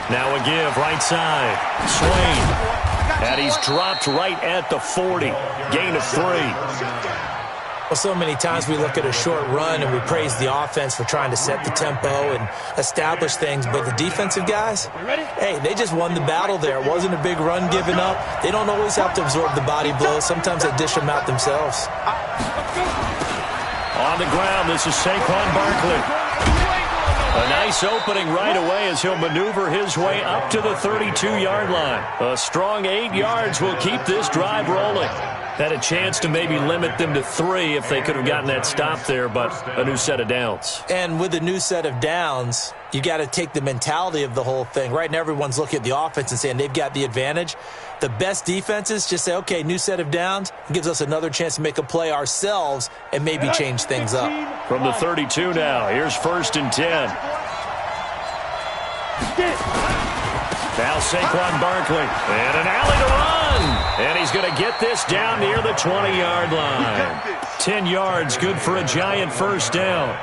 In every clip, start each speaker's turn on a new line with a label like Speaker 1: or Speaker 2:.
Speaker 1: Now a give, right side. Swain. And he's dropped right at the 40. Gain of 3.
Speaker 2: Well, so many times we look at a short run and we praise the offense for trying to set the tempo and establish things, but the defensive guys, hey, they just won the battle there. It wasn't a big run given up. They don't always have to absorb the body blows. Sometimes they dish them out themselves.
Speaker 1: On the ground, this is Saquon Barkley. A nice opening right away as he'll maneuver his way up to the 32-yard line. A strong 8 yards will keep this drive rolling. Had a chance to maybe limit them to 3 if they could have gotten that stop there, but a new set of downs.
Speaker 2: And with a new set of downs, you got to take the mentality of the whole thing. Right now, everyone's looking at the offense and saying they've got the advantage. The best defenses just say, okay, new set of downs. It gives us another chance to make a play ourselves and maybe change things up.
Speaker 1: From the 32 now, here's 1st and 10. Now Saquon Barkley, and an alley to run. And he's going to get this down near the 20-yard line. 10 yards, good for a giant first down.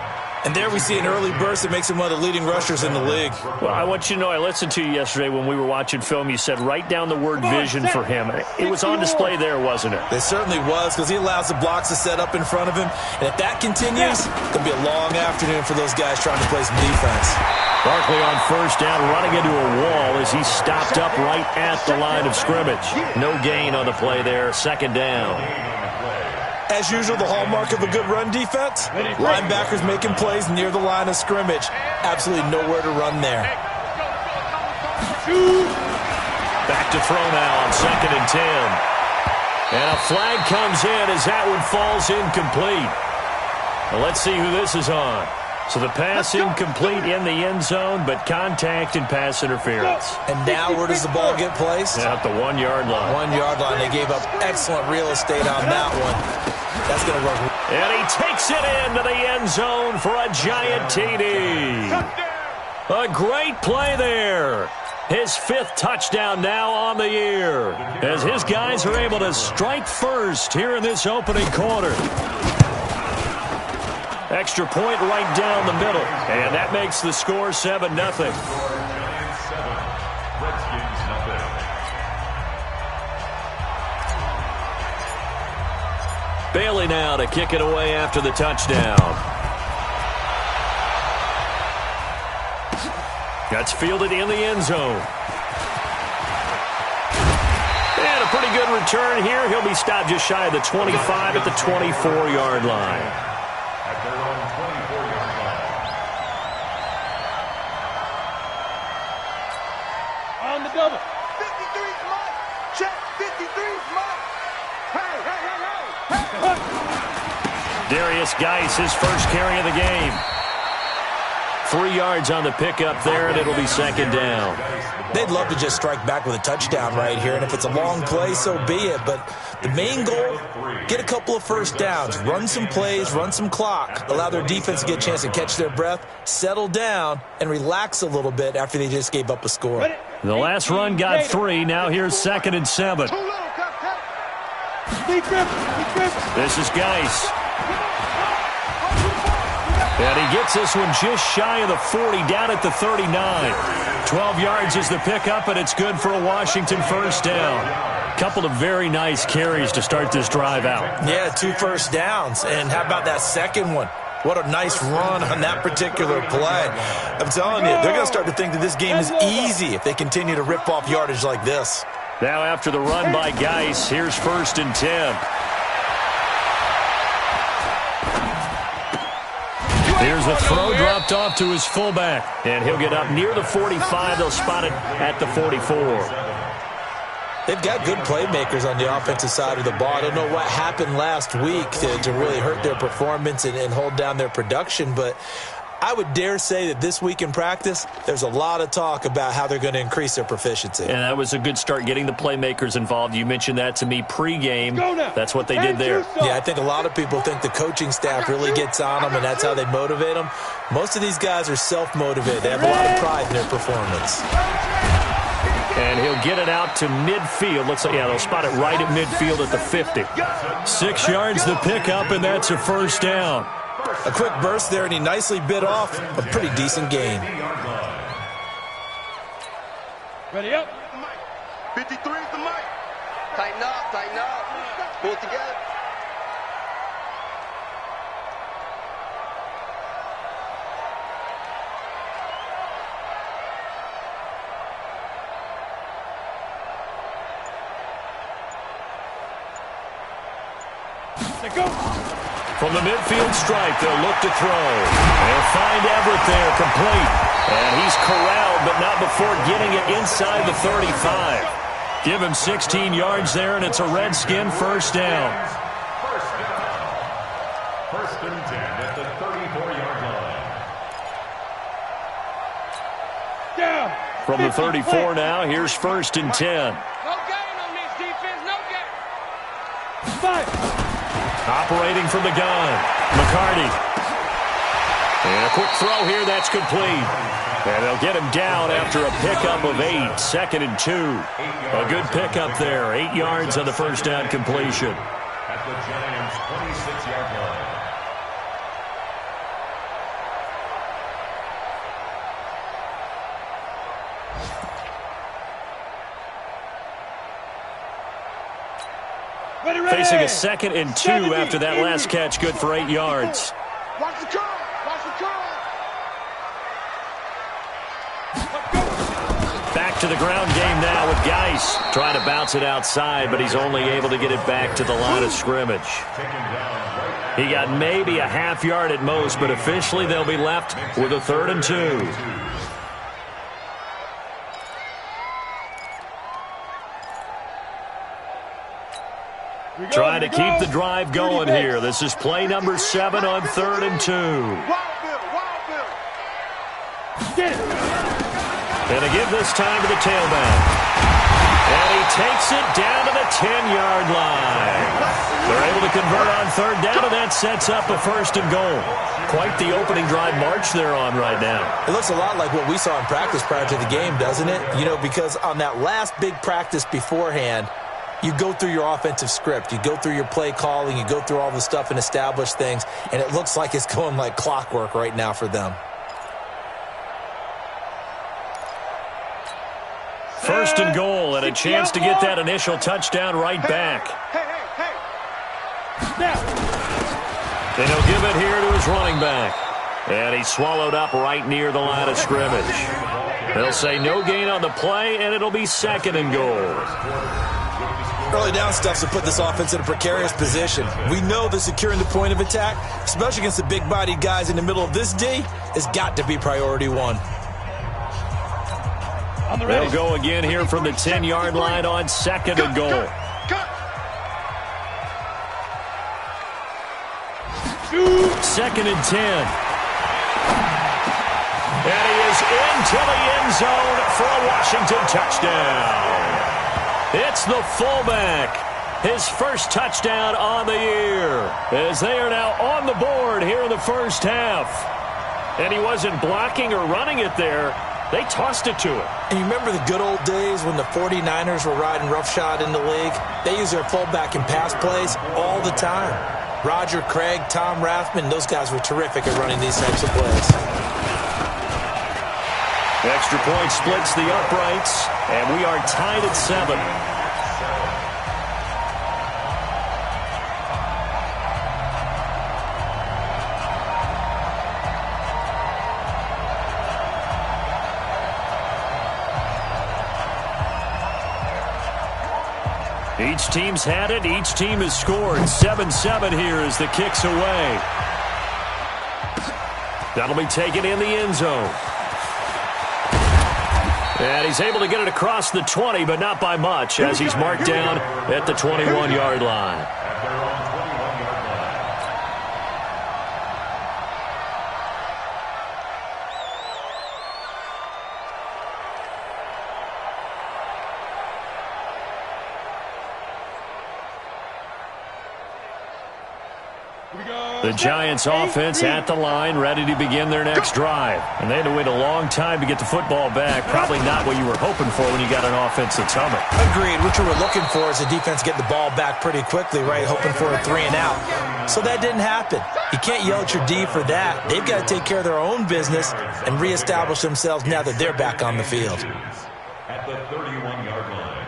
Speaker 2: And there we see an early burst that makes him one of the leading rushers in the league.
Speaker 1: Well, I want you to know, I listened to you yesterday when we were watching film. You said write down the word vision for him. It was on display there, wasn't it?
Speaker 2: It certainly was, because he allows the blocks to set up in front of him. And if that continues, it's going to be a long afternoon for those guys trying to play some defense.
Speaker 1: Barkley on first down, running into a wall as he stopped up right at the line of scrimmage. No gain on the play there, 2nd down.
Speaker 2: As usual, the hallmark of a good run defense, linebackers making plays near the line of scrimmage. Absolutely nowhere to run there.
Speaker 1: Back to throw now on 2nd and 10. And a flag comes in as that one falls incomplete. Well, let's see who this is on. So the pass incomplete in the end zone, but contact and pass interference.
Speaker 2: And now where does the ball get placed?
Speaker 1: At the 1-yard line.
Speaker 2: 1-yard line. They gave up excellent real estate on that one. That's going to work.
Speaker 1: And he takes it into the end zone for a giant TD. A great play there. His 5th touchdown now on the year, as his guys are able to strike first here in this opening quarter. Extra point right down the middle, and that makes the score 7-0. Bailey now to kick it away after the touchdown. That's fielded in the end zone. And a pretty good return here. He'll be stopped just shy of the 25 at the 24-yard line.
Speaker 3: On the double. 53's Mike. Check. 53's Mike. Hey, hey, hey, hey.
Speaker 1: Darius Geis, his first carry of the game. 3 yards on the pickup there, and it'll be 2nd down.
Speaker 2: They'd love to just strike back with a touchdown right here, and if it's a long play, so be it. But the main goal, get a couple of first downs, run some plays, run some clock, allow their defense to get a chance to catch their breath, settle down, and relax a little bit after they just gave up a score.
Speaker 1: The last run got 3. Now here's 2nd and 7. This is Geis. And he gets this one just shy of the 40, down at the 39. 12 yards is the pickup, and it's good for a Washington first down. Couple of very nice carries to start this drive out.
Speaker 2: Yeah, 2 first downs. And how about that second one? What a nice run on that particular play. I'm telling you, they're going to start to think that this game is easy if they continue to rip off yardage like this.
Speaker 1: Now after the run by Geis, here's 1st and 10. Here's a throw dropped off to his fullback, and he'll get up near the 45. They'll spot it at the 44.
Speaker 2: They've got good playmakers on the offensive side of the ball. I don't know what happened last week to really hurt their performance and hold down their production, but I would dare say that this week in practice, there's a lot of talk about how they're going to increase their proficiency.
Speaker 1: And that was a good start, getting the playmakers involved. You mentioned that to me pregame. That's what they did there.
Speaker 2: Yeah, I think a lot of people think the coaching staff really gets on them, and that's how they motivate them. Most of these guys are self-motivated. They have a lot of pride in their performance.
Speaker 1: And he'll get it out to midfield. Looks like, yeah, they'll spot it right at midfield at the 50. 6 yards the pickup, and that's a first down.
Speaker 2: A quick burst there, and he nicely bit off a pretty decent gain.
Speaker 3: Ready up. 53 is the mic.
Speaker 4: Tighten up, tighten up. Pull it together.
Speaker 3: Go.
Speaker 1: From the midfield stripe, they'll look to throw. They'll find Everett there, complete. And he's corralled, but not before getting it inside the 35. Give him 16 yards there, and it's a Redskin first down.
Speaker 5: First and 10 at the 34-yard line.
Speaker 3: Down.
Speaker 1: From the 34 now, here's first and 10.
Speaker 4: No gain on this defense, no gain.
Speaker 3: 5.
Speaker 1: Operating from the gun, McCarty. And a quick throw here, that's complete. And they'll get him down after a pickup of 8, second and 2. A good pickup there, 8 yards on the first down completion.
Speaker 5: At the Giants' 26-yard line.
Speaker 1: Facing a second and 2 after that last catch, good for 8 yards.
Speaker 3: Watch the curl. Watch the curl.
Speaker 1: Back to the ground game now with Geis. Trying to bounce it outside, but he's only able to get it back to the line of scrimmage. He got maybe a half yard at most, but officially they'll be left with a 3rd and 2. Trying to keep the drive going here. This is play number 7 on 3rd and 2.
Speaker 3: Get it.
Speaker 1: And they give this time to the tailback. And he takes it down to the 10-yard line. They're able to convert on 3rd down, and that sets up a 1st and goal. Quite the opening drive march they're on right now.
Speaker 2: It looks a lot like what we saw in practice prior to the game, doesn't it? You know, because on that last big practice beforehand, you go through your offensive script. You go through your play calling. You go through all the stuff and establish things. And it looks like it's going like clockwork right now for them.
Speaker 1: 1st and goal, and a chance to get that initial touchdown right back.
Speaker 3: Hey. Now.
Speaker 1: And he'll give it here to his running back. And he's swallowed up right near the line of scrimmage. They'll say no gain on the play, and it'll be 2nd and goal.
Speaker 2: Early down stuff to put this offense in a precarious position. We know that securing the point of attack, especially against the big-bodied guys in the middle of this D, has got to be priority 1.
Speaker 1: They'll go again here from the 10-yard line on 2nd and goal. 2nd and 10. And he is into the end zone for a Washington touchdown. It's the fullback. His first touchdown on the year, as they are now on the board here in the first half. And he wasn't blocking or running it there. They tossed it to him.
Speaker 2: And you remember the good old days when the 49ers were riding roughshod in the league? They use their fullback in pass plays all the time. Roger Craig, Tom Rathman, those guys were terrific at running these types of plays.
Speaker 1: Extra point splits the uprights, and we are tied at 7. Each team's had it. Each team has scored. 7-7 here as the kick's away. That'll be taken in the end zone. And he's able to get it across the 20, but not by much, as he's marked down at the 21-yard line. The Giants offense at the line, ready to begin their next drive. And they had to wait a long time to get the football back. Probably not what you were hoping for when you got an offense that's humming.
Speaker 2: Agreed. What you were looking for is the defense get the ball back pretty quickly, right? Hoping for a 3 and out. So that didn't happen. You can't yell at your D for that. They've got to take care of their own business and reestablish themselves now that they're back on the field.
Speaker 5: At at the 31-yard line.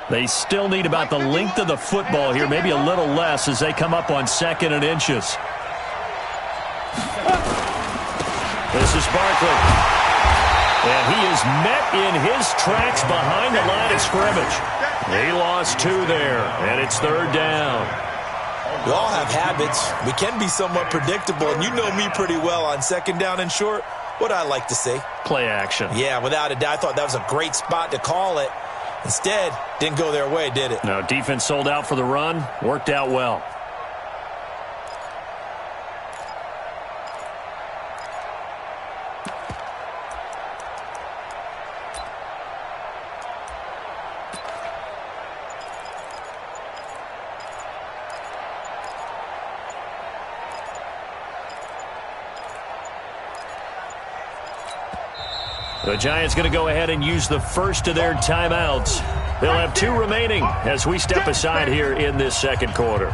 Speaker 1: They still need about the length of the football here, maybe a little less as they come up on 2nd and inches. This is Barkley. And he is met in his tracks behind the line of scrimmage. He lost 2 there, and it's 3rd down.
Speaker 2: We all have habits. We can be somewhat predictable, and you know me pretty well on 2nd down and short. What I like to say?
Speaker 1: Play action.
Speaker 2: Yeah, without a doubt. I thought that was a great spot to call it. Instead, didn't go their way, did it?
Speaker 1: No, defense sold out for the run. Worked out well. The Giants going to go ahead and use the first of their timeouts. They'll have 2 remaining as we step aside here in this 2nd quarter.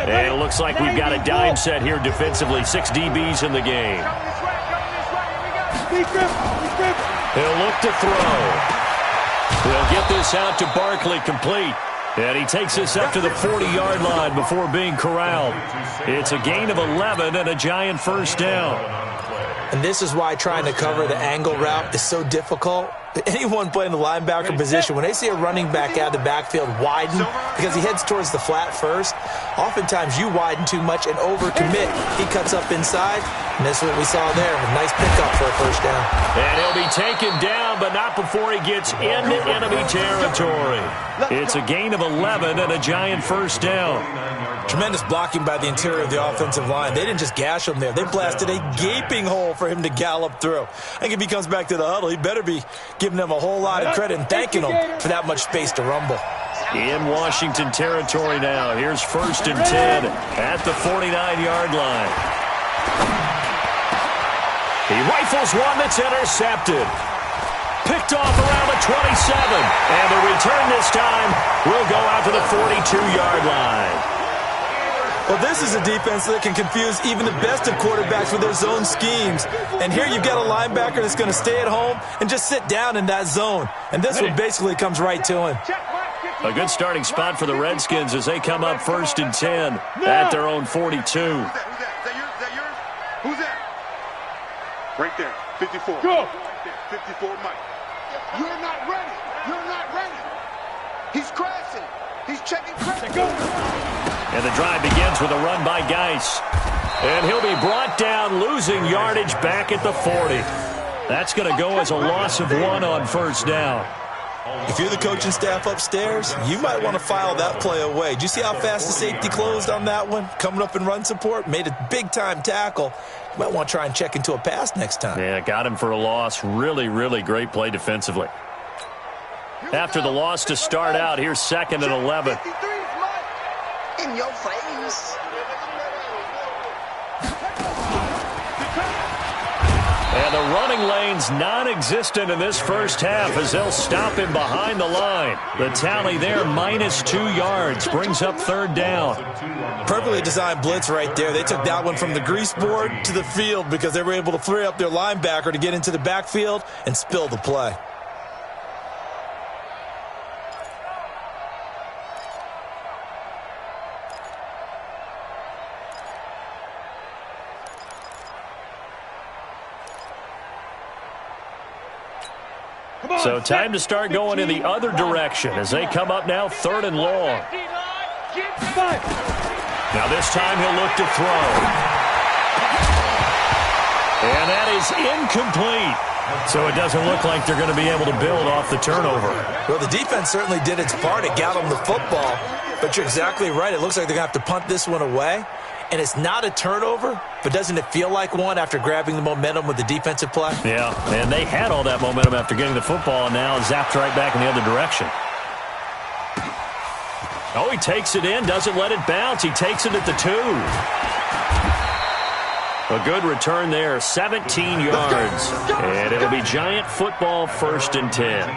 Speaker 1: And it looks like we've got a dime set here defensively. 6 DBs in the game. He'll look to throw. He'll get this out to Barkley, complete. And he takes this up to the 40-yard line before being corralled. It's a gain of 11 and a Giant 1st down.
Speaker 2: And this is why trying to cover the angle route is so difficult. Anyone playing the linebacker position, when they see a running back out of the backfield widen because he heads towards the flat first, oftentimes you widen too much and overcommit. He cuts up inside, and that's what we saw there. A nice pickup for a 1st down.
Speaker 1: And he'll be taken down, but not before he gets into enemy territory. It's a gain of 11 and a Giant 1st down.
Speaker 2: Tremendous blocking by the interior of the offensive line. They didn't just gash him there. They blasted a gaping hole for him to gallop through. I think if he comes back to the huddle, he better be giving them a whole lot of credit and thanking them for that much space to rumble.
Speaker 1: In Washington territory now. Here's 1st and 10 at the 49-yard line. He rifles one that's intercepted. Picked off around the 27. And the return this time will go out to the 42-yard line.
Speaker 2: Well, this is a defense that can confuse even the best of quarterbacks with their zone schemes. And here you've got a linebacker that's going to stay at home and just sit down in that zone. And this one basically comes right to him.
Speaker 1: A good starting spot for the Redskins as they come up 1st and 10 at their own 42.
Speaker 3: Who's that yours? Who's that? Right there, 54.
Speaker 4: Go.
Speaker 3: Right there, 54 Mike. You're not ready. You're not ready. He's crashing. He's checking crash.
Speaker 4: Go.
Speaker 1: And the drive begins with a run by Geis. And he'll be brought down, losing yardage back at the 40. That's going to go as a loss of 1 on 1st down.
Speaker 2: If you're the coaching staff upstairs, you might want to file that play away. Did you see how fast the safety closed on that one? Coming up in run support, made a big-time tackle. You might want to try and check into a pass next time.
Speaker 1: Yeah, got him for a loss. Really, really great play defensively. After the loss to start out, here's 2nd and 11.
Speaker 6: In your face.
Speaker 1: And the running lane's non-existent in this 1st half as they'll stop him behind the line. The tally there, -2 yards, brings up 3rd down.
Speaker 2: Perfectly designed blitz right there. They took that one from the grease board to the field because they were able to free up their linebacker to get into the backfield and spill the play.
Speaker 1: So time to start going in the other direction as they come up now 3rd and long. Now this time he'll look to throw. And that is incomplete. So it doesn't look like they're going to be able to build off the turnover.
Speaker 2: Well, the defense certainly did its part to get them the football. But you're exactly right. It looks like they're going to have to punt this one away. And it's not a turnover, but doesn't it feel like one after grabbing the momentum with the defensive play?
Speaker 1: Yeah, and they had all that momentum after getting the football, and now zapped right back in the other direction. Oh, he takes it in, doesn't let it bounce. He takes it at the 2. A good return there, 17 yards. And it'll be Giant football, 1st and 10.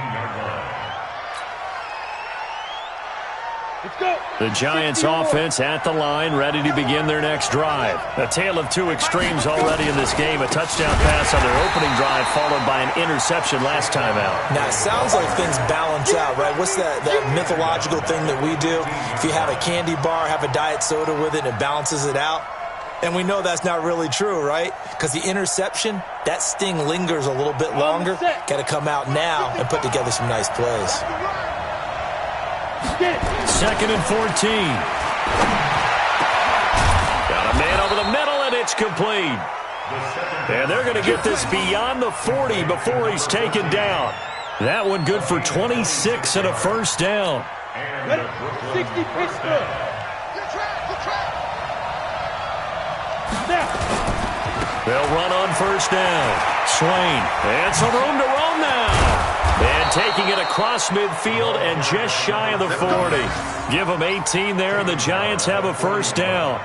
Speaker 1: The Giants offense at the line, ready to begin their next drive. A tale of two extremes already in this game. A touchdown pass on their opening drive, followed by an interception last time out.
Speaker 2: Now, it sounds like things balance out, right? What's that mythological thing that we do? If you have a candy bar, have a diet soda with it, and it balances it out. And we know that's not really true, right? Because the interception, that sting lingers a little bit longer. Got to come out now and put together some nice plays.
Speaker 1: 2nd and 14. Got a man over the middle, and it's complete. And they're going to get this beyond the 40 before he's taken down. That one good for 26 and a 1st down.
Speaker 3: 60 Pittsburgh.
Speaker 1: They'll run on 1st down. Swain, and some room to roam now. And taking it across midfield and just shy of the 40. Give them 18 there, and the Giants have a 1st down.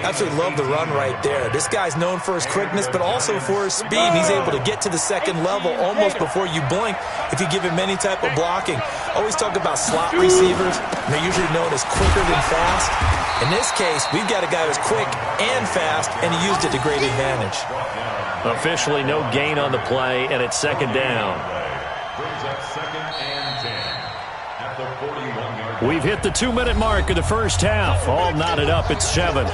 Speaker 2: Absolutely love the run right there. This guy's known for his quickness, but also for his speed. And he's able to get to the 2nd level almost before you blink if you give him any type of blocking. Always talk about slot receivers. They're usually known as quicker than fast. In this case, we've got a guy who's quick and fast, and he used it to great advantage.
Speaker 1: Officially no gain on the play, and it's 2nd down.
Speaker 5: Brings up 2nd and 10 at the 41-yard line.
Speaker 1: We've hit the 2-minute mark of the 1st half. All knotted up at 7.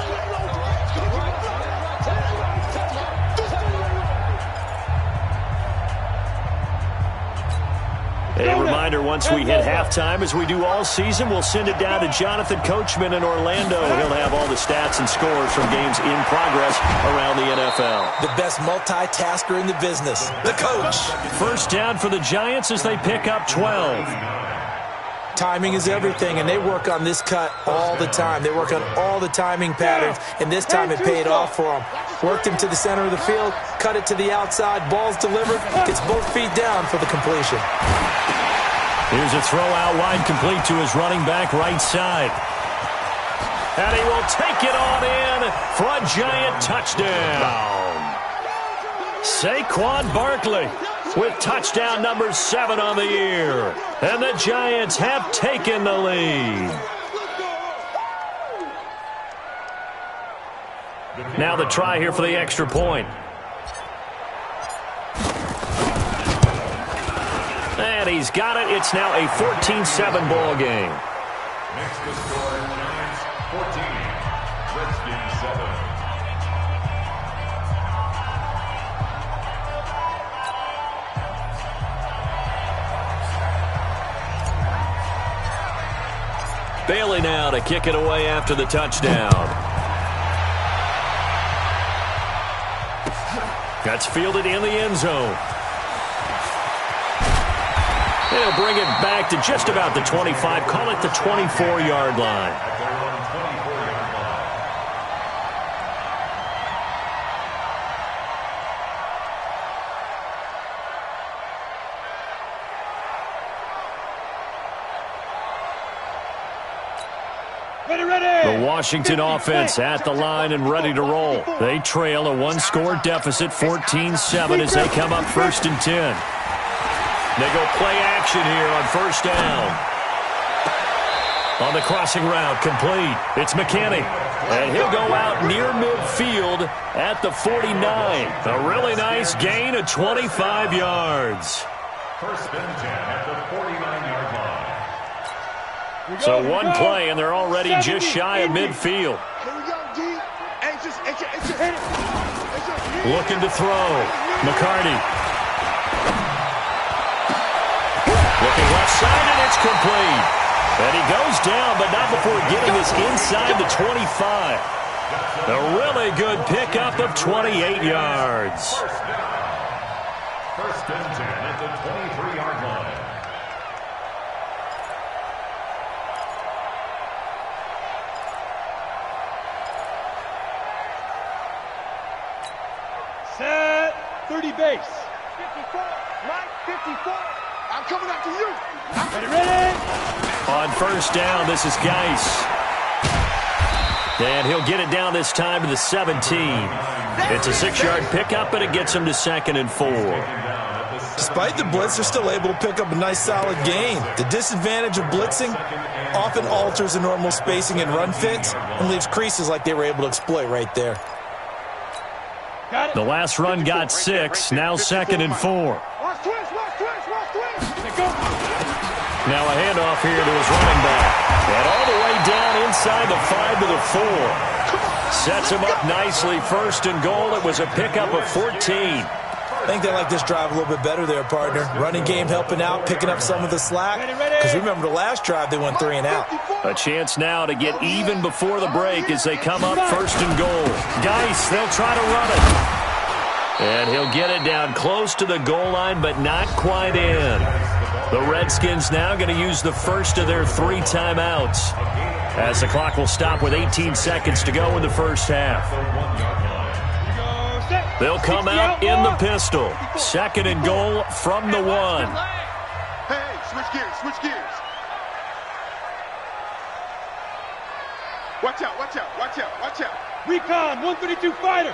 Speaker 1: A reminder, once we hit halftime, as we do all season, we'll send it down to Jonathan Coachman in Orlando. He'll have all the stats and scores from games in progress around the NFL.
Speaker 2: The best multitasker in the business, the coach.
Speaker 1: 1st down for the Giants as they pick up 12.
Speaker 2: Timing is everything, and they work on this cut all the time. They work on all the timing patterns, and this time it paid off for them. Worked him to the center of the field, cut it to the outside, ball's delivered, gets both feet down for the completion.
Speaker 1: Here's a throw out wide, complete to his running back right side. And he will take it on in for a Giant touchdown. Saquon Barkley with touchdown number 7 on the year. And the Giants have taken the lead. Now the try here for the extra point. And he's got it. It's now a 14-7 ball game.
Speaker 5: Next to score, Giants 14, Redskins 7.
Speaker 1: Bailey now to kick it away after the touchdown. That's fielded in the end zone. He'll bring it back to just about the 25. Call it the 24-yard line.
Speaker 5: At their own 24-yard line.
Speaker 1: The Washington offense at the line and ready to roll. They trail a one-score deficit, 14-7, as they come up 1st and 10. They go play action here on 1st down. On the crossing route, complete. It's McKinney. And he'll go out near midfield at the 49. A really nice gain of 25 yards.
Speaker 5: 1st and 10 at the 49-yard line.
Speaker 1: So one play, and they're already just shy of midfield. Looking to throw. McCarty. Looking left side, and it's complete. And he goes down, but not before getting us inside the 25. A really good pickup of 28 yards.
Speaker 5: 1st and 10 at the 23-yard line.
Speaker 3: 30 base. 54. Mike, 54. I'm coming after you. Ready?
Speaker 1: On first down, this is Geis. And he'll get it down this time to the 17. It's a 6-yard pickup, and it gets him to 2nd and 4.
Speaker 2: Despite the blitz, they're still able to pick up a nice, solid gain. The disadvantage of blitzing often alters the normal spacing and run fits and leaves creases like they were able to exploit right there.
Speaker 1: The last run got 6, now 2nd and 4.
Speaker 3: Watch twist.
Speaker 1: Now a handoff here to his running back. And all the way down inside the 5 to the 4. Sets him up nicely. 1st and goal. It was a pickup of 14.
Speaker 2: I think they like this drive a little bit better there, partner. Running game helping out, picking up some of the slack. Because remember, the last drive, they went 3 and out.
Speaker 1: A chance now to get even before the break as they come up 1st and goal. Geis, they'll try to run it. And he'll get it down close to the goal line, but not quite in. The Redskins now going to use the first of their 3 timeouts, as the clock will stop with 18 seconds to go in the first half. They'll come out in the pistol. 2nd and goal from the 1.
Speaker 3: Hey, switch gears. Watch out. Recon, 132 fighter.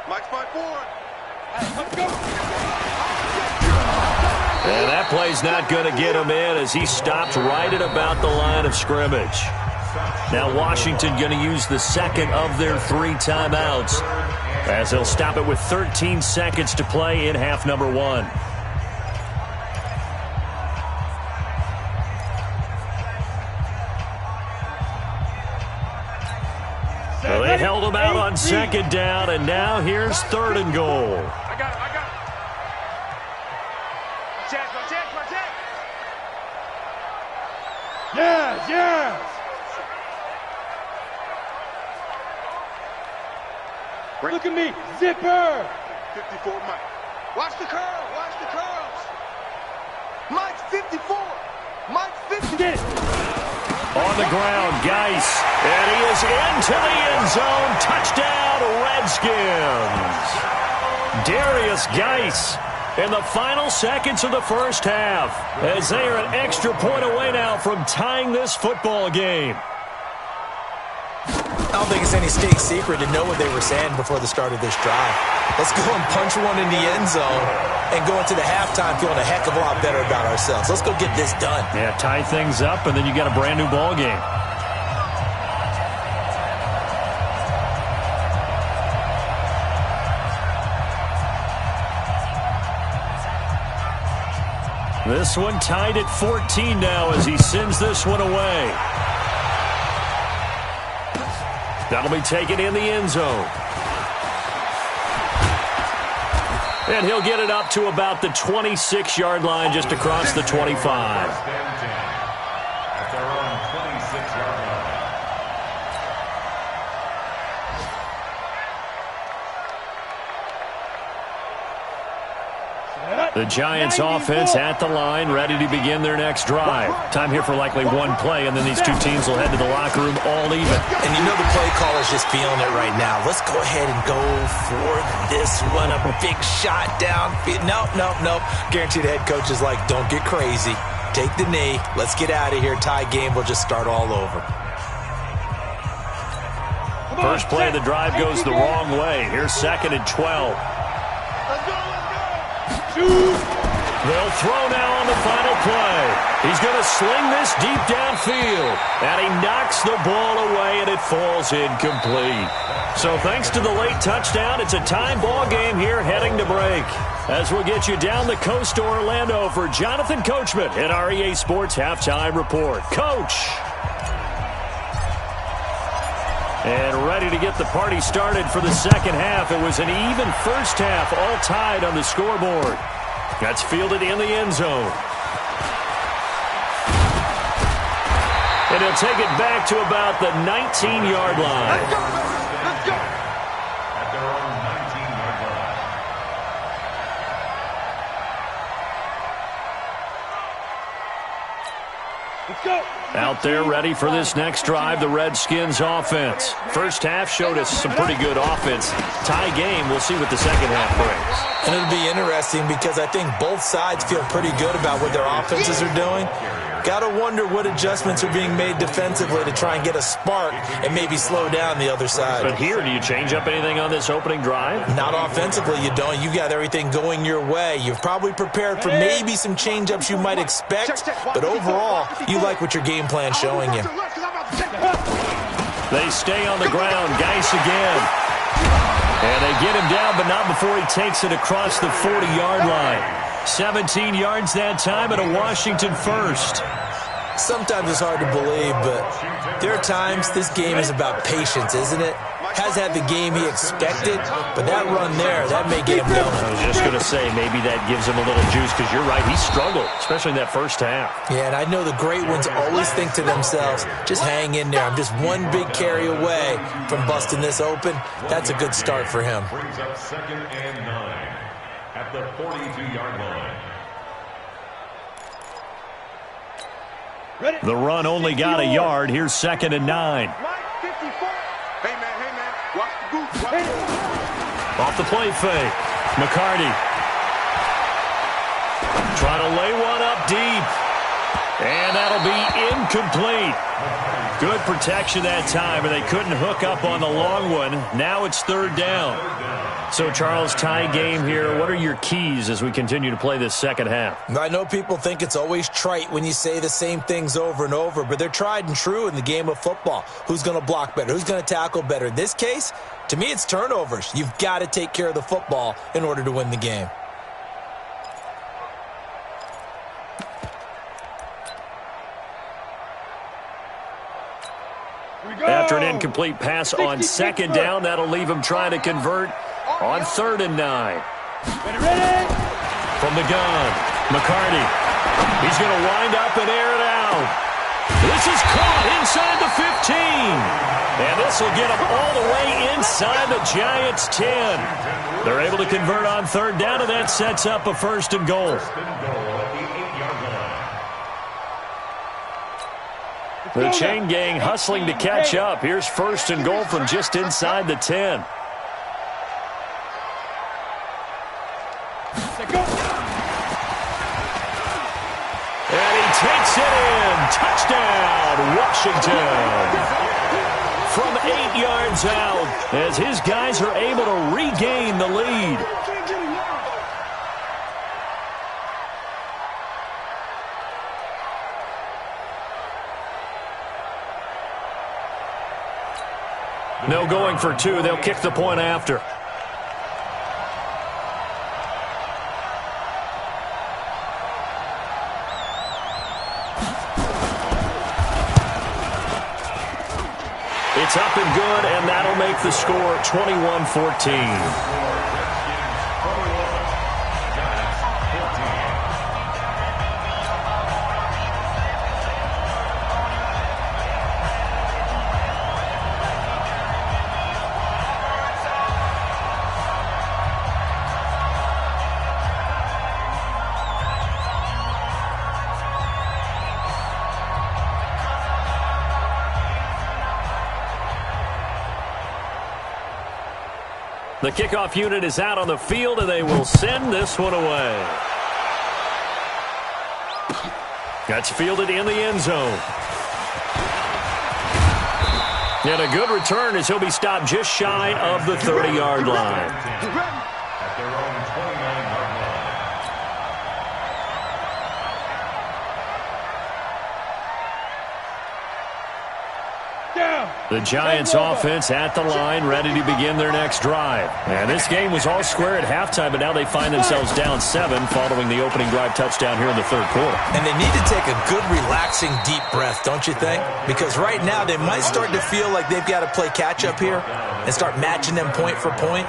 Speaker 3: Mike 5-4. Let's go.
Speaker 1: And that play's not going to get him in as he stopped right at about the line of scrimmage. Now Washington going to use the 2nd of their 3 timeouts as they'll stop it with 13 seconds to play in half number 1. Well, they held him out on 2nd down, and now here's 3rd and goal.
Speaker 3: I got it. Yes. Look at me, zipper. 54, Mike.
Speaker 6: Watch the curls. Mike's 54. Mike's 50.
Speaker 3: Get it.
Speaker 1: On the ground, Geis, and he is into the end zone. Touchdown, Redskins. Darius Geis in the final seconds of the first half, as they are an extra point away now from tying this football game.
Speaker 2: I don't think it's any state secret to know what they were saying before the start of this drive. Let's go and punch one in the end zone and go into the halftime feeling a heck of a lot better about ourselves. Let's go get this done.
Speaker 1: Yeah, tie things up, and then you got a brand new ball game. This one tied at 14 now as he sends this one away. That'll be taken in the end zone. And he'll get it up to about the 26-yard line, just across the 25.
Speaker 5: At their own 26-yard line.
Speaker 1: The Giants offense at the line, ready to begin their next drive. Time here for likely one play, and then these two teams will head to the locker room all even.
Speaker 2: And you know the play caller's just feeling it right now. Let's go ahead and go for this one. A big shot down. Nope. Guarantee the head coach is like, don't get crazy. Take the knee. Let's get out of here. Tie game. We'll just start all over.
Speaker 1: First play of the drive goes the wrong way. Here's 2nd and 12. They'll throw now on the final play. He's going to sling this deep downfield. And he knocks the ball away, and it falls incomplete. So thanks to the late touchdown, it's a tie ball game here heading to break. As we'll get you down the coast to Orlando for Jonathan Coachman at our EA Sports Halftime Report. Coach! And ready to get the party started for the second half. It was an even first half, all tied on the scoreboard. That's fielded in the end zone. And he'll take it back to about the 19-yard line.
Speaker 3: Let's go.
Speaker 5: At their own 19-yard line.
Speaker 3: Let's go.
Speaker 1: Out there ready for this next drive, the Redskins offense. First half showed us some pretty good offense. Tie game, we'll see what the second half brings.
Speaker 2: And it'll be interesting because I think both sides feel pretty good about what their offenses are doing. Got to wonder what adjustments are being made defensively to try and get a spark and maybe slow down the other side.
Speaker 1: But here, do you change up anything on this opening drive?
Speaker 2: Not offensively, you don't. You got everything going your way. You've probably prepared for maybe some change-ups you might expect, but overall, you like what your game plan's showing you.
Speaker 1: They stay on the ground. Geis again. And they get him down, but not before he takes it across the 40-yard line. 17 yards that time and a Washington first.
Speaker 2: Sometimes it's hard to believe, but there are times this game is about patience, isn't it? Has had the game he expected, but that run there, that may get him going.
Speaker 1: I was just going to say, maybe that gives him a little juice, because you're right, he struggled, especially in that first half.
Speaker 2: Yeah, and I know the great ones always think to themselves, just hang in there. I'm just one big carry away from busting this open. That's a good start for him.
Speaker 5: Brings up 2nd and 9 at the 42-yard line.
Speaker 1: The run only got a yard. Here's 2nd and 9.
Speaker 6: Hey, man, watch the goose.
Speaker 1: Off the play fake. McCarty. Trying to lay one up deep. And that'll be incomplete. Good protection that time, and they couldn't hook up on the long one. Now it's 3rd down. So, Charles, tie game here. What are your keys as we continue to play this second half?
Speaker 2: I know people think it's always trite when you say the same things over and over, but they're tried and true in the game of football. Who's going to block better? Who's going to tackle better? In this case, to me, it's turnovers. You've got to take care of the football in order to win the game.
Speaker 1: After an incomplete pass on 2nd down, that'll leave him trying to convert on 3rd and 9.
Speaker 3: Ready?
Speaker 1: From the gun, McCarty. He's going to wind up and air it out. This is caught inside the 15. And this will get him all the way inside the Giants' 10. They're able to convert on 3rd down, and that sets up a 1st and goal. The chain gang hustling to catch up. Here's 1st and goal from just inside the 10. And he takes it in. Touchdown, Washington. From 8 yards out, as his guys are able to regain the lead. No going for 2. They'll kick the point after. It's up and good, and that'll make the score 21-14. The kickoff unit is out on the field, and they will send this one away. That's fielded in the end zone. And a good return as he'll be stopped just shy of the 30-yard line.
Speaker 5: At their own 29-yard line.
Speaker 1: The Giants offense at the line, ready to begin their next drive. And this game was all square at halftime, but now they find themselves down 7 following the opening drive touchdown here in the 3rd quarter.
Speaker 2: And they need to take a good, relaxing, deep breath, don't you think? Because right now they might start to feel like they've got to play catch-up here and start matching them point for point.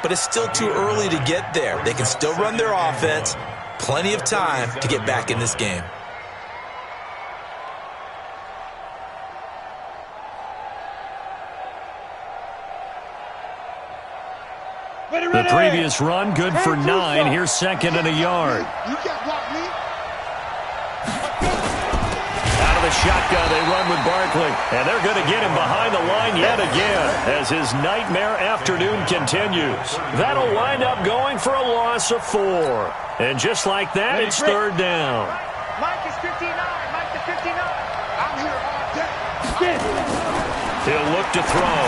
Speaker 2: But it's still too early to get there. They can still run their offense. Plenty of time to get back in this game.
Speaker 1: The previous run, good for 9. Here's 2nd and a yard.
Speaker 6: You can't block me.
Speaker 1: Out of the the shotgun. They run with Barkley. And they're going to get him behind the line yet again as his nightmare afternoon continues. That'll wind up going for a loss of 4. And just like that, it's third down.
Speaker 3: Mike is 59. Mike to 59. I'm here all day.
Speaker 1: He'll look to throw.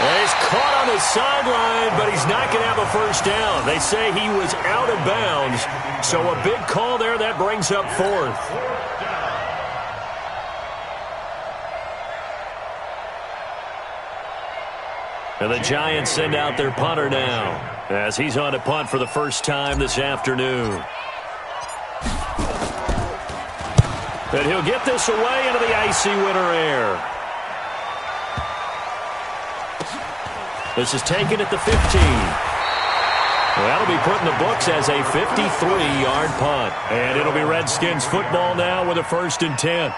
Speaker 1: Well, he's caught on the sideline, but he's not going to have a first down. They say he was out of bounds, so a big call there that brings up 4th. And the Giants send out their punter now as he's on to punt for the first time this afternoon. And he'll get this away into the icy winter air. This is taken at the 15. Well, that'll be put in the books as a 53-yard punt. And it'll be Redskins football now with a 1st and 10.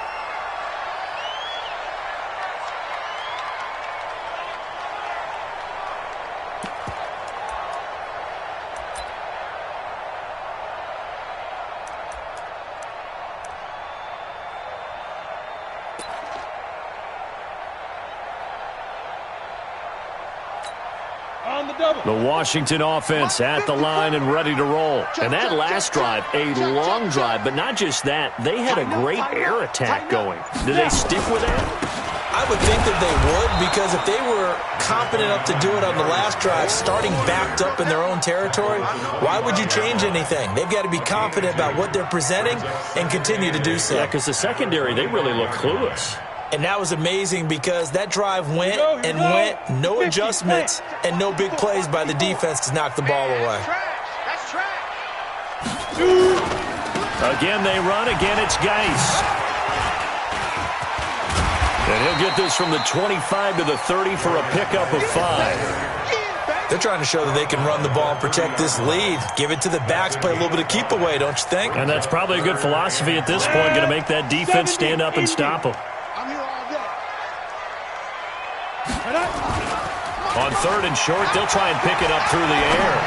Speaker 1: The Washington offense at the line and ready to roll. And that last drive, a long drive, but not just that. They had a great air attack going. Do they stick with that?
Speaker 2: I would think that they would, because if they were confident enough to do it on the last drive, starting backed up in their own territory, why would you change anything? They've got to be confident about what they're presenting and continue to do so.
Speaker 1: Yeah, because the secondary, they really look clueless.
Speaker 2: And that was amazing because that drive went and went, no adjustments, and no big plays by the defense to knock the ball away.
Speaker 3: That's trash.
Speaker 1: Again, they run. Again, it's Geis. And he'll get this from the 25 to the 30 for a pickup of 5.
Speaker 2: They're trying to show that they can run the ball and protect this lead. Give it to the backs, play a little bit of keep away, don't you think?
Speaker 1: And that's probably a good philosophy at this point, going to make that defense stand up and stop them.
Speaker 3: I'm here all day.
Speaker 1: On 3rd and short, they'll try and pick it up through the air.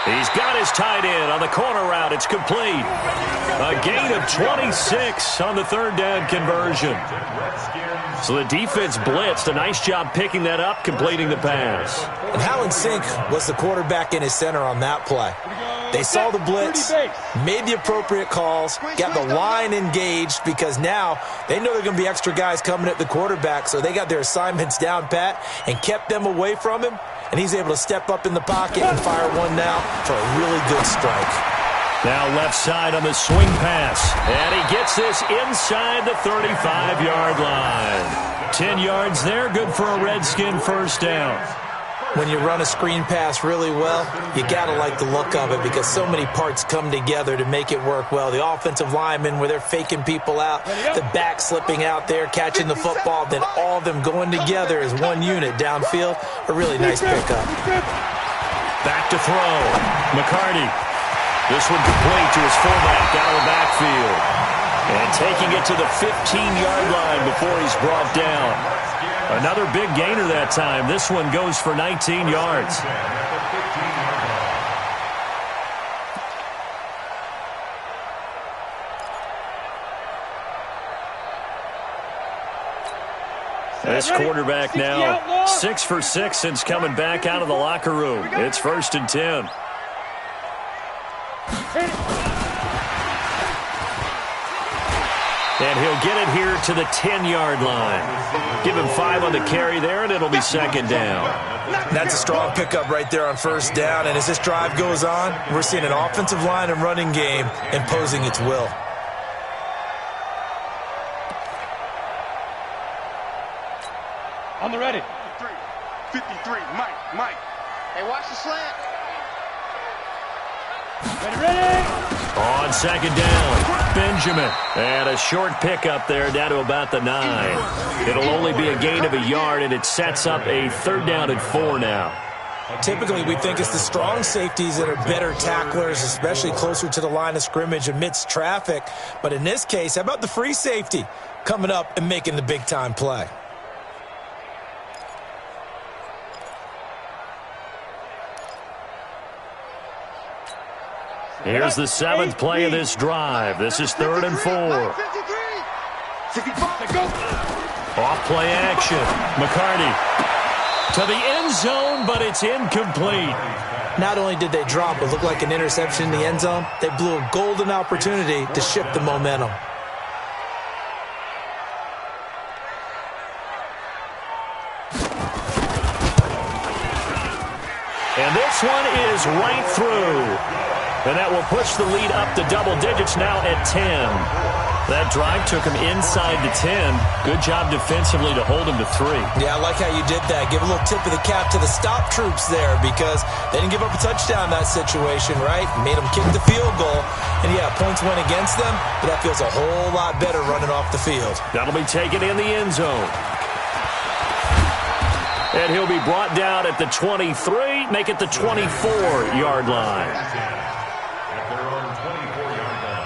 Speaker 1: He's got his tight end on the corner route. It's complete. A gain of 26 on the 3rd down conversion. So the defense blitzed. A nice job picking that up, completing the pass.
Speaker 2: And how in sync was the quarterback and his center on that play? They saw the blitz, made the appropriate calls, got the line engaged, because now they know there are going to be extra guys coming at the quarterback, so they got their assignments down pat and kept them away from him, and he's able to step up in the pocket and fire one now for a really good strike.
Speaker 1: Now left side on the swing pass, and he gets this inside the 35-yard line. 10 yards there, good for a Redskin first down.
Speaker 2: When you run a screen pass really well, you got to like the look of it because so many parts come together to make it work well. The offensive linemen, where they're faking people out, the back slipping out there, catching the football, then all of them going together as one unit downfield. A really nice pickup.
Speaker 1: Back to throw. McCarty. This one complete to his fullback out of the backfield. And taking it to the 15-yard line before he's brought down. Another big gainer that time. This one goes for 19 yards. This quarterback now 6 for 6 since coming back out of the locker room. It's 1st and 10. And he'll get it here to the 10-yard line. Give him 5 on the carry there, and it'll be 2nd down.
Speaker 2: That's a strong pickup right there on 1st down. And as this drive goes on, we're seeing an offensive line and running game imposing its will.
Speaker 3: On the ready.
Speaker 6: 53, Mike.
Speaker 3: Hey, watch the slant.
Speaker 4: Ready.
Speaker 1: On 2nd down, Benjamin. And a short pickup there down to about the 9. It'll only be a gain of a yard, and it sets up a 3rd down and 4 now.
Speaker 2: Typically, we think it's the strong safeties that are better tacklers, especially closer to the line of scrimmage amidst traffic. But in this case, how about the free safety coming up and making the big-time play?
Speaker 1: Here's the 7th play of this drive. This is 3rd and 4. Off play action. McCarty to the end zone, but it's incomplete.
Speaker 2: Not only did they drop what looked like an interception in the end zone, they blew a golden opportunity to shift the momentum.
Speaker 1: And this one is right through. And that will push the lead up to double digits now at 10. That drive took him inside the 10. Good job defensively to hold him to 3.
Speaker 2: Yeah, I like how you did that. Give a little tip of the cap to the stop troops there because they didn't give up a touchdown in that situation, right? Made them kick the field goal. And, yeah, points went against them, but that feels a whole lot better running off the field.
Speaker 1: That'll be taken in the end zone. And he'll be brought down at the 23, make it the 24-yard line.
Speaker 5: At their own 24-yard line.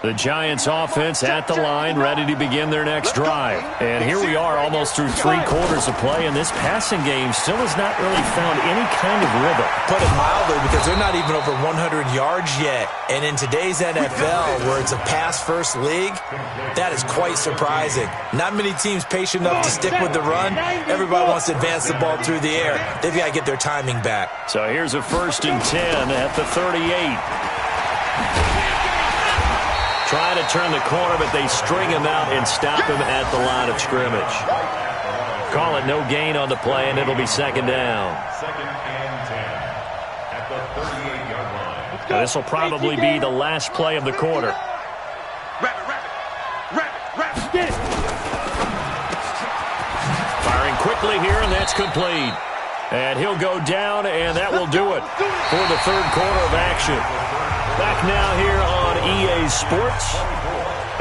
Speaker 1: The Giants offense at the line, ready to begin their next drive. And here we are almost through 3 quarters of play, and this passing game still has not really found any kind of rhythm.
Speaker 2: Put it mildly, because they're not even over 100 yards yet. And in today's NFL, where it's a pass-first league, that is quite surprising. Not many teams patient enough to stick with the run. Everybody wants to advance the ball through the air. They've got to get their timing back.
Speaker 1: So here's a 1st and 10 at the 38. Trying to turn the corner, but they string him out and stop him at the line of scrimmage. Call it no gain on the play, and it'll be 2nd down.
Speaker 5: 2nd and 10 at the 38-yard line.
Speaker 1: Now, this will probably be the last play of the quarter.
Speaker 3: Get it.
Speaker 1: Firing quickly here, and that's complete. And he'll go down, and that will do it for the 3rd quarter of action. Back now here on EA Sports.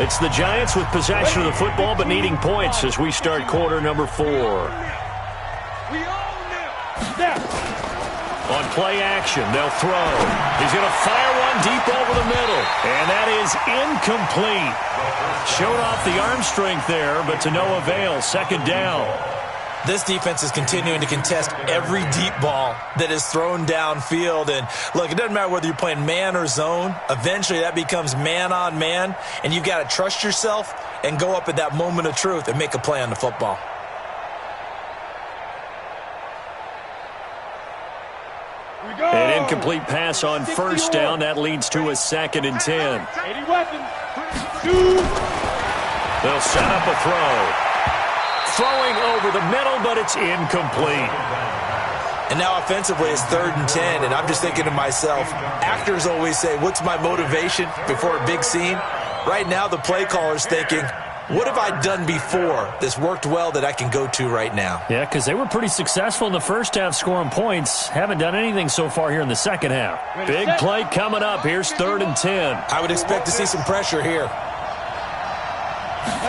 Speaker 1: It's the Giants with possession of the football, but needing points as we start quarter number 4.
Speaker 3: We own them.
Speaker 1: On play action, they'll throw. He's going to fire one deep over the middle, and that is incomplete. Showed off the arm strength there, but to no avail. 2nd down.
Speaker 2: This defense is continuing to contest every deep ball that is thrown downfield. And, look, it doesn't matter whether you're playing man or zone. Eventually, that becomes man-on-man, and you've got to trust yourself and go up at that moment of truth and make a play on the football.
Speaker 1: An incomplete pass on 1st down. That leads to a 2nd and 10.
Speaker 3: 80 weapons.
Speaker 1: They'll set up a throw. Throwing over the middle, but it's incomplete.
Speaker 2: And now offensively it's 3rd and 10, and I'm just thinking to myself, actors always say, what's my motivation before a big scene? Right now the play caller's thinking, what have I done before that's worked well that I can go to right now?
Speaker 1: Yeah, because they were pretty successful in the first half scoring points. Haven't done anything so far here in the second half. Big play coming up. Here's 3rd and 10.
Speaker 2: I would expect to see some pressure here.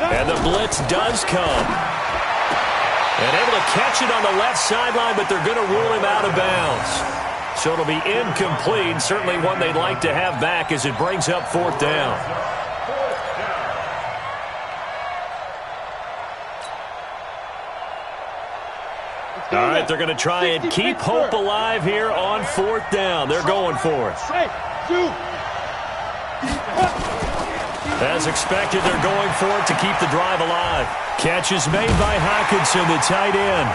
Speaker 1: And the blitz does come. And able to catch it on the left sideline, but they're going to rule him out of bounds. So it'll be incomplete. Certainly one they'd like to have back as it brings up 4th down. All right, they're going to try and keep hope alive here on 4th down. They're going for it. As expected, they're going for it to keep the drive alive. Catch is made by Hockenson, the tight end.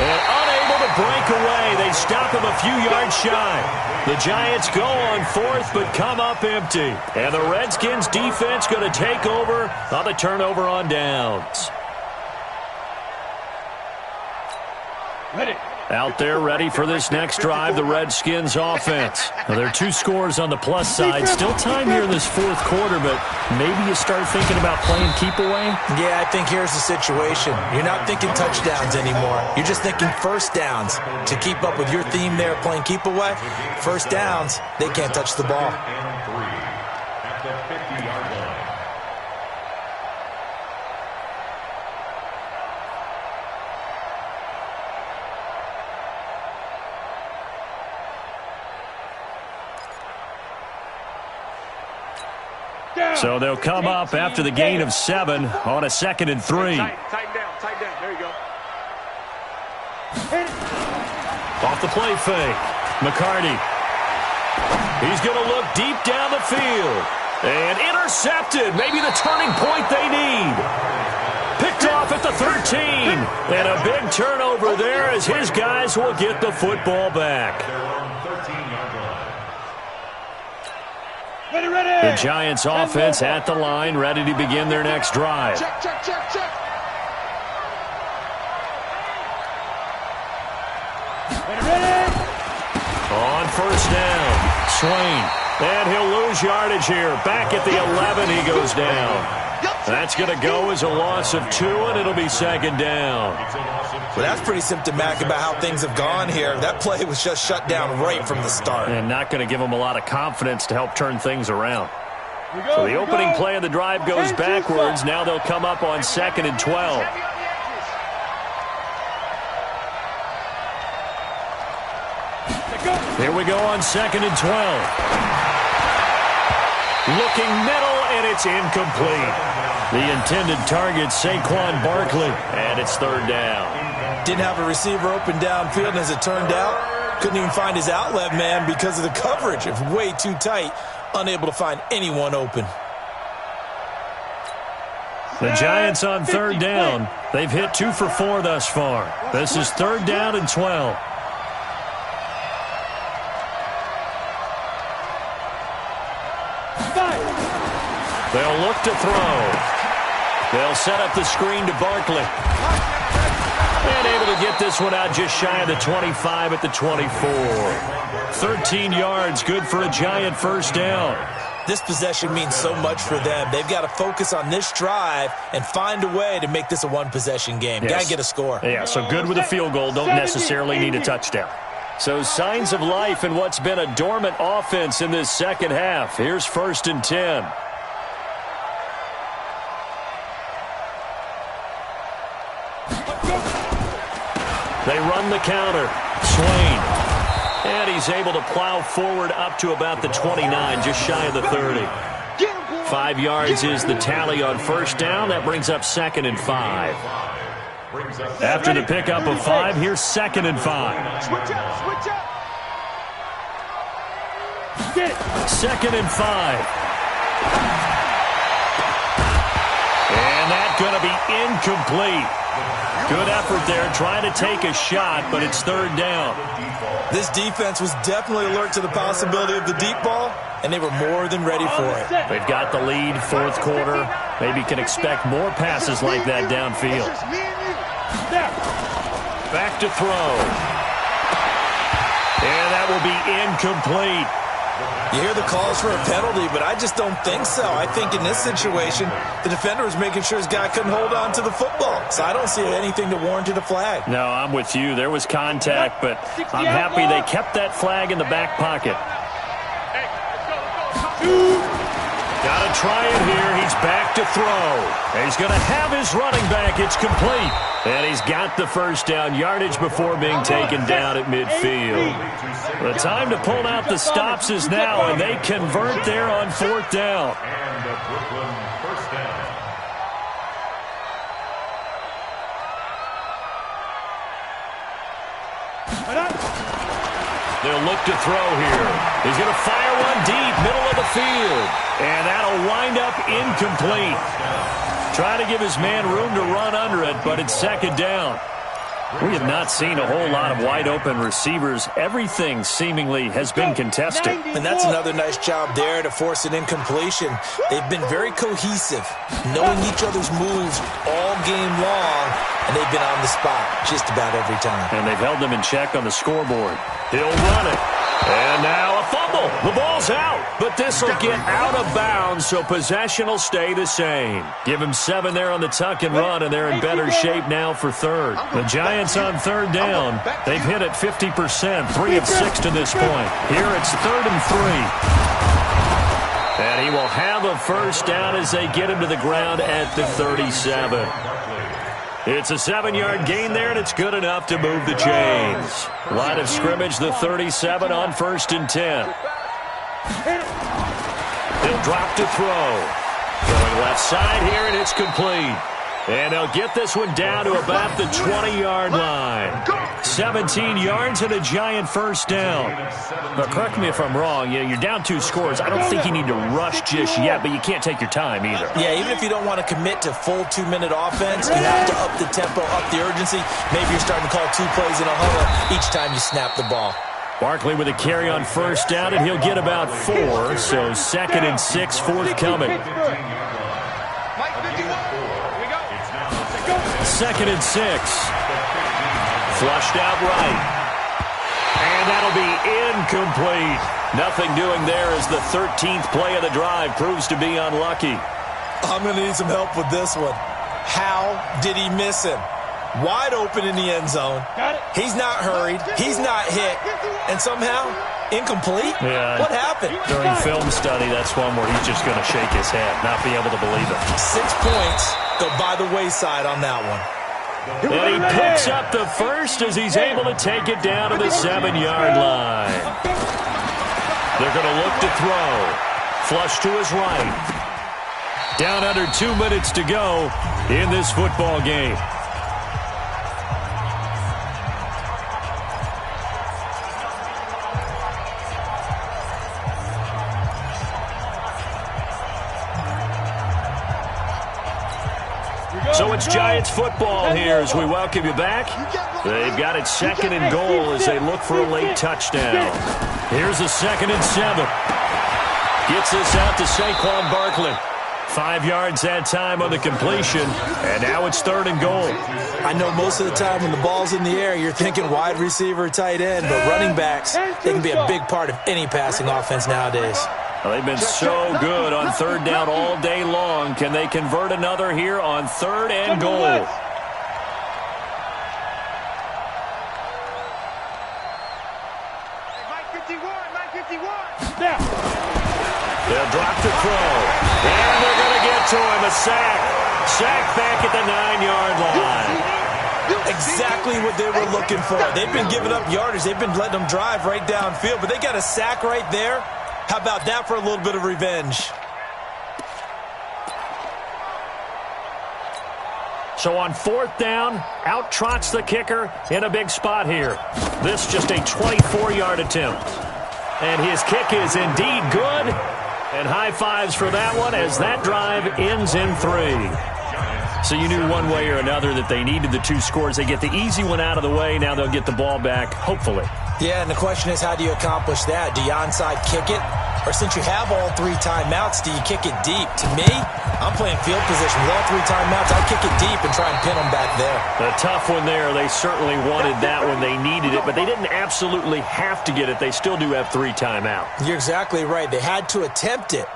Speaker 1: And unable to break away. They stop him a few yards shy. The Giants go on 4th, but come up empty. And the Redskins defense going to take over on the turnover on downs. Out there ready for this next drive, the Redskins offense. Now, there are 2 scores on the plus side. Still time here in this fourth quarter, but maybe you start thinking about playing keep away?
Speaker 2: Yeah, I think here's the situation. You're not thinking touchdowns anymore. You're just thinking first downs. To keep up with your theme there playing keep away, first downs, they can't touch the ball.
Speaker 5: And 3 at the 50-yard line.
Speaker 1: So they'll come up after the gain of 7 on a 2nd and 3.
Speaker 3: Tighten down. There you go.
Speaker 1: Off the play fake. McCarty. He's going to look deep down the field. And intercepted. Maybe the turning point they need. Picked off at the 13. And a big turnover there as his guys will get the football back. The Giants offense at the line, ready to begin their next drive.
Speaker 3: Check.
Speaker 1: On first down, Swain. And he'll lose yardage here. Back at the 11, he goes down. That's going to go as a loss of 2, and it'll be 2nd down.
Speaker 2: Well, that's pretty symptomatic about how things have gone here. That play was just shut down right from the start.
Speaker 1: And not going to give them a lot of confidence to help turn things around. So the opening play of the drive goes backwards. Now they'll come up on 2nd and 12. Here we go on 2nd and 12. Looking middle, and it's incomplete. The intended target, Saquon Barkley, and it's 3rd down.
Speaker 2: Didn't have a receiver open downfield, and as it turned out, couldn't even find his outlet man because of the coverage. It was way too tight, unable to find anyone open.
Speaker 1: The Giants on 3rd down. They've hit 2 for 4 thus far. This is 3rd down and 12. They'll look to throw. They'll set up the screen to Barkley. And able to get this one out just shy of the 25 at the 24. 13 yards, good for a Giant first down.
Speaker 2: This possession means so much for them. They've got to focus on this drive and find a way to make this a one-possession game.
Speaker 1: Yes.
Speaker 2: Got to get a score.
Speaker 1: Yeah, so good with a field goal. Don't necessarily need a touchdown. So signs of life in what's been a dormant offense in this second half. Here's 1st and 10. They run the counter. Swain. And he's able to plow forward up to about the 29, just shy of the 30. 5 yards is the tally on first down. That brings up 2nd and 5. After the pickup of 5, here's 2nd and 5.
Speaker 3: Switch up.
Speaker 1: 2nd and 5. And that's going to be incomplete. Good effort there, trying to take a shot, but it's 3rd down.
Speaker 2: This defense was definitely alert to the possibility of the deep ball, and they were more than ready for it.
Speaker 1: They've got the lead, 4th quarter. Maybe can expect more passes like that downfield. Back to throw. And that will be incomplete.
Speaker 2: You hear the calls for a penalty, but I just don't think so. I think in this situation, the defender was making sure his guy couldn't hold on to the football. So I don't see anything to warrant a flag.
Speaker 1: No, I'm with you. There was contact, but I'm happy they kept that flag in the back pocket. Got to try it here. He's back to throw. He's going to have his running back. It's complete. And he's got the first down, yardage before being taken down at midfield. The time to pull out the stops is now, and they convert there on 4th down.
Speaker 5: And the Brooklyn first down.
Speaker 1: They'll look to throw here. He's going to fire one deep, middle of the field. And that'll wind up incomplete. Trying to give his man room to run under it, but it's 2nd down. We have not seen a whole lot of wide-open receivers. Everything seemingly has been contested.
Speaker 2: And that's another nice job there to force an incompletion. They've been very cohesive, knowing each other's moves all game long, and they they've been on the spot just about every time.
Speaker 1: And they've held them in check on the scoreboard. He'll run it. And now a fumble. The ball's out. But this will get out of bounds, so possession will stay the same. Give him 7 there on the tuck and run, and they're in better shape now for third. The Giants on third down. They've hit it 50%, 3 of 6 to this point. Here it's 3rd and 3. And he will have a first down as they get him to the ground at the 37. It's a 7-yard gain there, and it's good enough to move the chains. Line of scrimmage, the 37 on 1st and 10. He'll drop to throw. Going left side here, and it's complete. And they'll get this one down to about the 20-yard line. 17 yards and a Giant first down. But correct me if I'm wrong. You're down 2 scores. I don't think you need to rush just yet, but you can't take your time either.
Speaker 2: Yeah, even if you don't want to commit to full 2-minute offense, you have to up the tempo, up the urgency. Maybe you're starting to call 2 plays in a huddle each time you snap the ball.
Speaker 1: Barkley with a carry on first down, and he'll get about 4. So 2nd and 6 forthcoming. 2nd and 6. Flushed out right. And that'll be incomplete. Nothing doing there as the 13th play of the drive proves to be unlucky.
Speaker 2: I'm going to need some help with this one. How did he miss him? Wide open in the end zone. He's not hurried. He's not hit. And somehow, incomplete?
Speaker 1: Yeah.
Speaker 2: What happened?
Speaker 1: During film study, that's one where he's just going to shake his head, not be able to believe it.
Speaker 2: 6 points go by the wayside on that one.
Speaker 1: And he picks up the first as he's able to take it down to the 7-yard line. They're going to look to throw. Flush to his right. Down under 2 minutes to go in this football game. So it's Giants football here as we welcome you back. They've got it 2nd and goal as they look for a late touchdown. Here's a 2nd and 7. Gets this out to Saquon Barkley. 5 yards that time on the completion, and now it's 3rd and goal.
Speaker 2: I know most of the time when the ball's in the air, you're thinking wide receiver, tight end, but running backs, they can be a big part of any passing offense nowadays.
Speaker 1: Well, they've been so good on 3rd down all day long. Can they convert another here on 3rd and goal? They'll drop to throw. And they're going to get to him. A sack. Sack back at the 9-yard line.
Speaker 2: Exactly what they were looking for. They've been giving up yardage. They've been letting them drive right downfield, but they got a sack right there. How about that for a little bit of revenge?
Speaker 1: So on 4th down, out trots the kicker in a big spot here. This just a 24-yard attempt. And his kick is indeed good. And high fives for that one as that drive ends in 3. So you knew one way or another that they needed the 2 scores. They get the easy one out of the way. Now they'll get the ball back, hopefully.
Speaker 2: Yeah, and the question is, how do you accomplish that? Do you onside kick it? Or since you have all 3 timeouts, do you kick it deep? To me, I'm playing field position. With all 3 timeouts, I kick it deep and try and pin them back there.
Speaker 1: A tough one there. They certainly wanted that when they needed it, but they didn't absolutely have to get it. They still do have 3 timeouts.
Speaker 2: You're exactly right. They had to attempt it.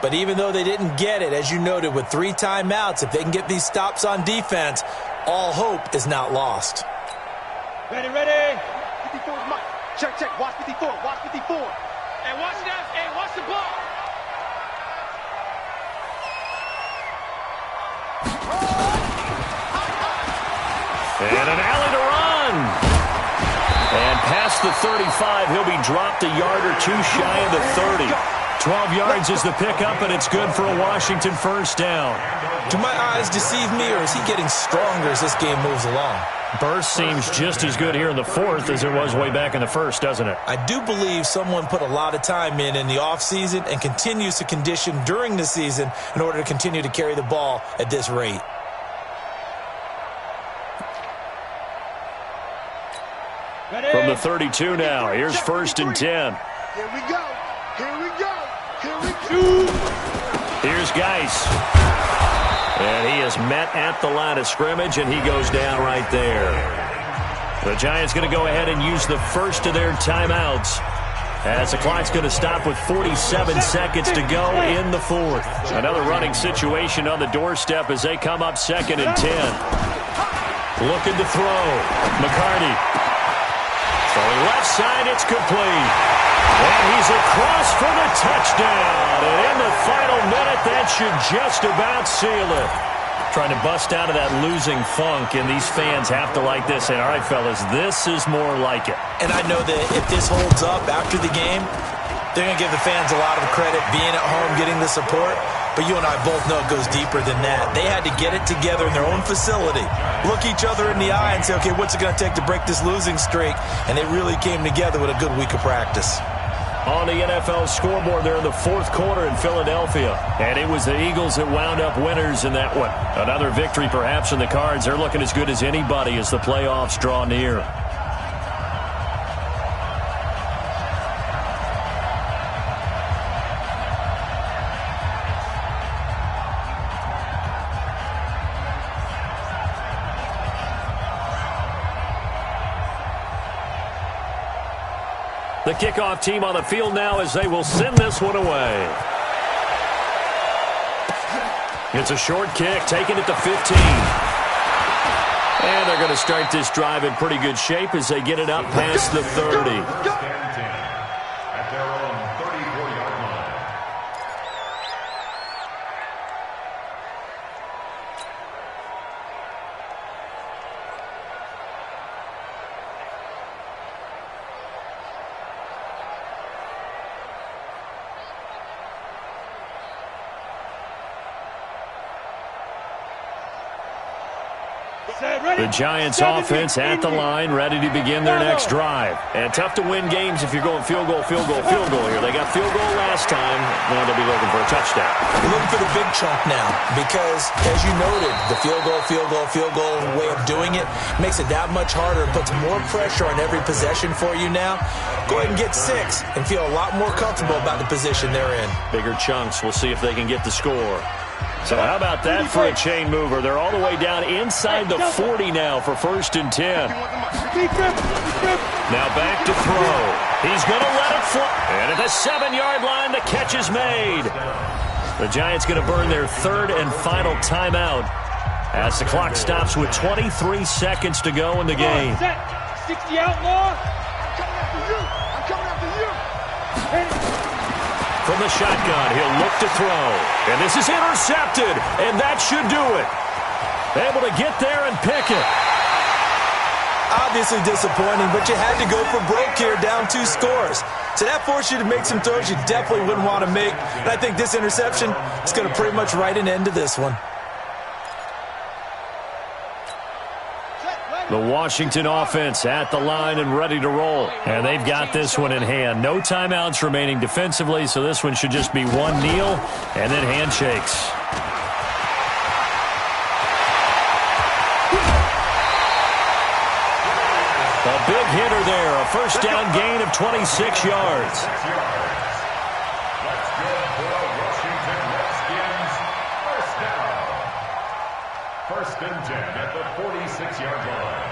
Speaker 2: But even though they didn't get it, as you noted, with 3 timeouts, if they can get these stops on defense, all hope is not lost.
Speaker 3: Ready. 54 is Mike. Check. Watch 54.
Speaker 4: Hey, watch that. Hey, watch the ball.
Speaker 1: And an alley to run. And past the 35, he'll be dropped a yard or 2 shy of the 30. 12 yards is the pickup, and it's good for a Washington first down.
Speaker 2: Do my eyes deceive me, or is he getting stronger as this game moves along?
Speaker 1: Burst seems just as good here in the 4th as it was way back in the 1st, doesn't it?
Speaker 2: I do believe someone put a lot of time in the offseason and continues to condition during the season in order to continue to carry the ball at this rate.
Speaker 1: From the 32 now, here's 1st and 10.
Speaker 3: Here we go. Here we go.
Speaker 1: Here's Geis. And he is met at the line of scrimmage, and he goes down right there. The Giants going to go ahead and use the first of their timeouts, as the clock's going to stop with 47 seconds to go in the fourth. Another running situation on the doorstep as they come up 2nd and 10. Looking to throw. McCarty. Throwing left side, it's complete. And he's across for the touchdown. And in the final minute, that should just about seal it. Trying to bust out of that losing funk, and these fans have to like this. And, all right, fellas, this is more like it.
Speaker 2: And I know that if this holds up after the game, they're going to give the fans a lot of credit being at home, getting the support. But you and I both know it goes deeper than that. They had to get it together in their own facility, look each other in the eye and say, okay, what's it going to take to break this losing streak? And they really came together with a good week of practice.
Speaker 1: On the NFL scoreboard there in the fourth quarter in Philadelphia. And it was the Eagles that wound up winners in that one. Another victory perhaps in the cards. They're looking as good as anybody as the playoffs draw near. The kickoff team on the field now as they will send this one away. It's a short kick, taking it to 15. And they're going to start this drive in pretty good shape as they get it up past the 30.
Speaker 5: At their own 34-yard line.
Speaker 1: The Giants offense at the line, ready to begin their next drive. And tough to win games if you're going field goal, field goal, field goal here. They got field goal last time. Now they'll be looking for a touchdown.
Speaker 2: They're looking for the big chunk now because, as you noted, the field goal way of doing it makes it that much harder. It puts more pressure on every possession for you now. Go ahead and get 6 and feel a lot more comfortable about the position they're in.
Speaker 1: Bigger chunks. We'll see if they can get the score. So how about that for a chain mover? They're all the way down inside the 40 now for 1st and 10. Now back to throw. He's going to let it fly. And at the 7-yard line, the catch is made. The Giants going to burn their 3rd and final timeout as the clock stops with 23 seconds to go in the game.
Speaker 4: 60 outlaw.
Speaker 3: I'm coming after you.
Speaker 1: From the shotgun, he'll look to throw. And this is intercepted, and that should do it. Able to get there and pick it.
Speaker 2: Obviously disappointing, but you had to go for broke here, down 2 scores. So that forced you to make some throws you definitely wouldn't want to make. And I think this interception is going to pretty much write an end to this one.
Speaker 1: The Washington offense at the line and ready to roll. And they've got this one in hand. No timeouts remaining defensively, so this one should just be one kneel and then handshakes. A big hitter there. A first down gain of 26 yards.
Speaker 5: Let's go for a Washington Redskins first down. 1st and 10 at the 46-yard line.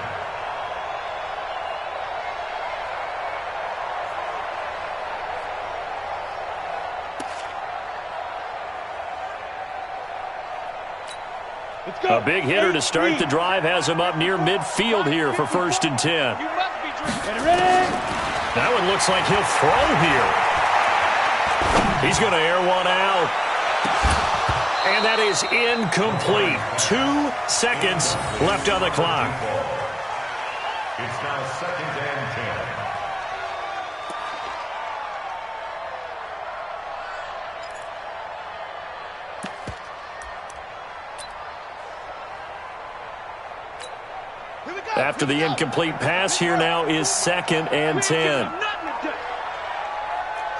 Speaker 1: A big hitter to start the drive has him up near midfield here for 1st and 10. That one looks like he'll throw here. He's going to air one out. And that is incomplete. 2 seconds left on the clock.
Speaker 5: It's now 2nd and 10.
Speaker 1: After the incomplete pass, here now is 2nd and 10.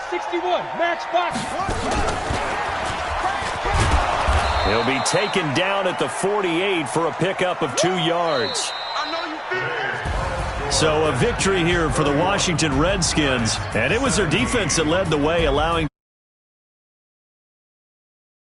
Speaker 4: 61, match box.
Speaker 1: He'll be taken down at the 48 for a pickup of 2 yards. So a victory here for the Washington Redskins, and it was their defense that led the way, allowing